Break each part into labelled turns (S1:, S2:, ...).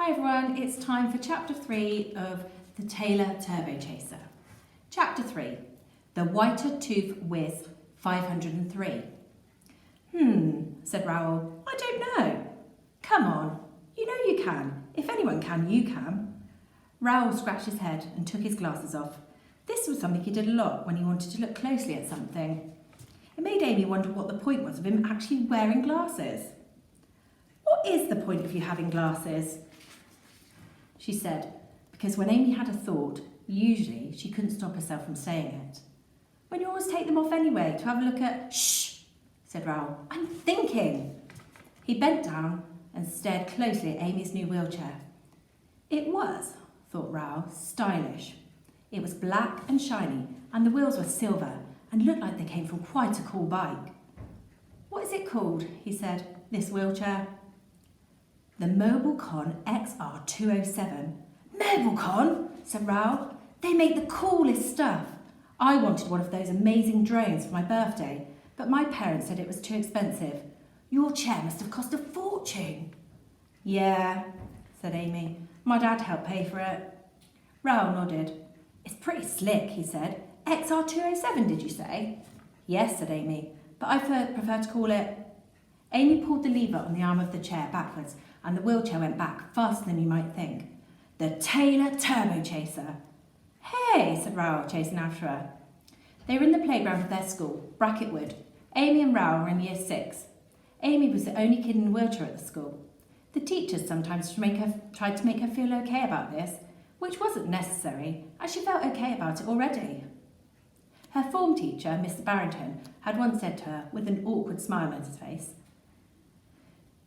S1: Hi everyone, it's time for Chapter 3 of the Taylor Turbochaser. Chapter 3, The Whiter Tooth Whiz 503. Said Raoul. I don't know. Come on, you know you can. If anyone can, you can. Raoul scratched his head and took his glasses off. This was something he did a lot when he wanted to look closely at something. It made Amy wonder what the point was of him actually wearing glasses. What is the point of you having glasses? She said, because when Amy had a thought, usually she couldn't stop herself from saying it. When you always take them off anyway to have a look at... Shh, said Raoul. I'm thinking. He bent down and stared closely at Amy's new wheelchair. It was, thought Raoul, stylish. It was black and shiny, and the wheels were silver and looked like they came from quite a cool bike. What is it called? He said, this wheelchair. The Mobilecon XR207. Mobilecon? Said Raoul. They make the coolest stuff. I wanted one of those amazing drones for my birthday, but my parents said it was too expensive. Your chair must have cost a fortune. Yeah, said Amy. My dad helped pay for it. Raoul nodded. It's pretty slick, he said. XR207, did you say? Yes, said Amy, but I prefer to call it... Amy pulled the lever on the arm of the chair backwards, and the wheelchair went back faster than you might think. The Taylor Turbochaser. Hey, said Raoul, chasing after her. They were in the playground of their school, Bracketwood. Amy and Raoul were in year 6. Amy was the only kid in a wheelchair at the school. The teachers sometimes tried to make her feel okay about this, which wasn't necessary, as she felt okay about it already. Her form teacher, Mr. Barrington, had once said to her, with an awkward smile on his face,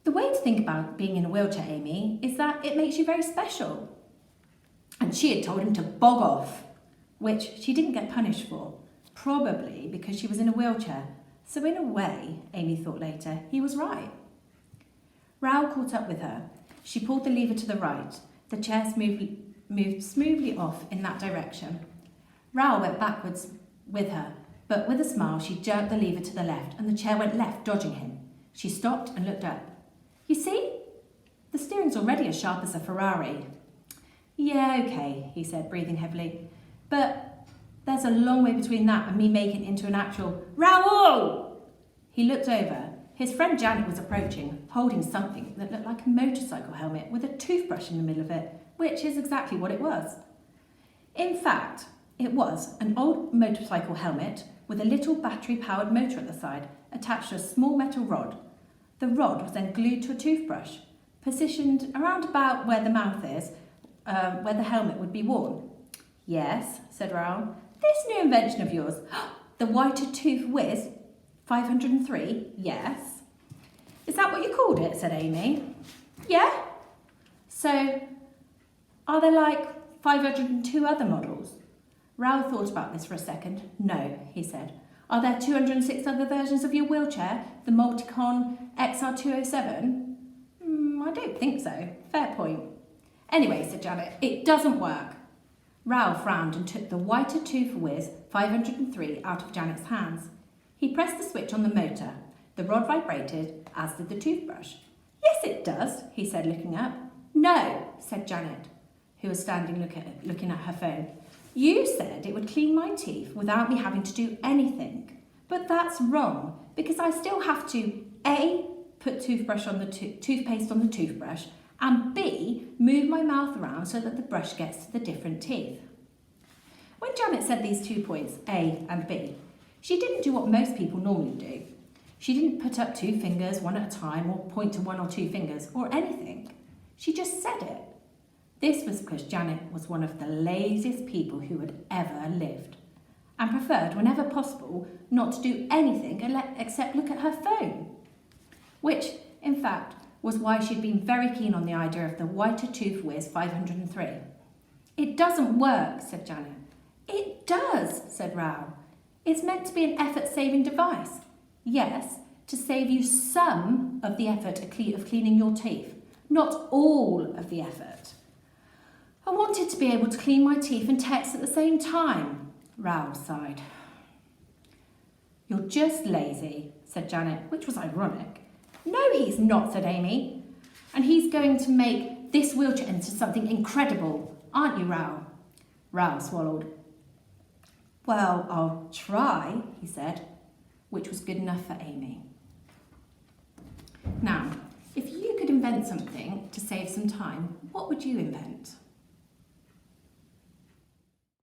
S1: the way to think about being in a wheelchair, Amy, is that it makes you very special. And she had told him to bog off, which she didn't get punished for, probably because she was in a wheelchair. So in a way, Amy thought later, he was right. Raoul caught up with her. She pulled the lever to the right. The chair moved smoothly off in that direction. Raoul went backwards with her, but with a smile she jerked the lever to the left and the chair went left, dodging him. She stopped and looked up. You see? The steering's already as sharp as a Ferrari. Yeah, okay, he said, breathing heavily. But there's a long way between that and me making it into an actual... Raoul! He looked over. His friend Janet was approaching, holding something that looked like a motorcycle helmet with a toothbrush in the middle of it, which is exactly what it was. In fact, it was an old motorcycle helmet with a little battery-powered motor at the side, attached to a small metal rod. The rod was then glued to a toothbrush, positioned around about where the mouth is, where the helmet would be worn. Yes, said Raoul. This new invention of yours, the Whiter Tooth Whiz 503, yes. Is that what you called it? Said Amy. Yeah. So, are there like 502 other models? Raoul thought about this for a second. No, he said. Are there 206 other versions of your wheelchair, the Mobilecon XR207? I don't think so. Fair point. Anyway, said Janet, it doesn't work. Raoul frowned and took the Whiter Tooth Whiz 503 out of Janet's hands. He pressed the switch on the motor. The rod vibrated, as did the toothbrush. Yes, it does, he said, looking up. No, said Janet, who was standing looking at her phone. You said it would clean my teeth without me having to do anything. But that's wrong, because I still have to, A, put toothpaste on the toothbrush, and B, move my mouth around so that the brush gets to the different teeth. When Janet said these 2 points, A and B, she didn't do what most people normally do. She didn't put up 2 fingers, one at a time, or point to 1 or 2 fingers, or anything. She just said it. This was because Janet was one of the laziest people who had ever lived, and preferred, whenever possible, not to do anything except look at her phone. Which, in fact, was why she'd been very keen on the idea of the Whiter Tooth Whiz 503. It doesn't work, said Janet. It does, said Raoul. It's meant to be an effort-saving device. Yes, to save you some of the effort of cleaning your teeth, not all of the effort. I wanted to be able to clean my teeth and text at the same time, Raoul sighed. You're just lazy, said Janet, which was ironic. No, he's not, said Amy. And he's going to make this wheelchair into something incredible, aren't you, Raoul? Raoul swallowed. Well, I'll try, he said, which was good enough for Amy. Now, if you could invent something to save some time, what would you invent?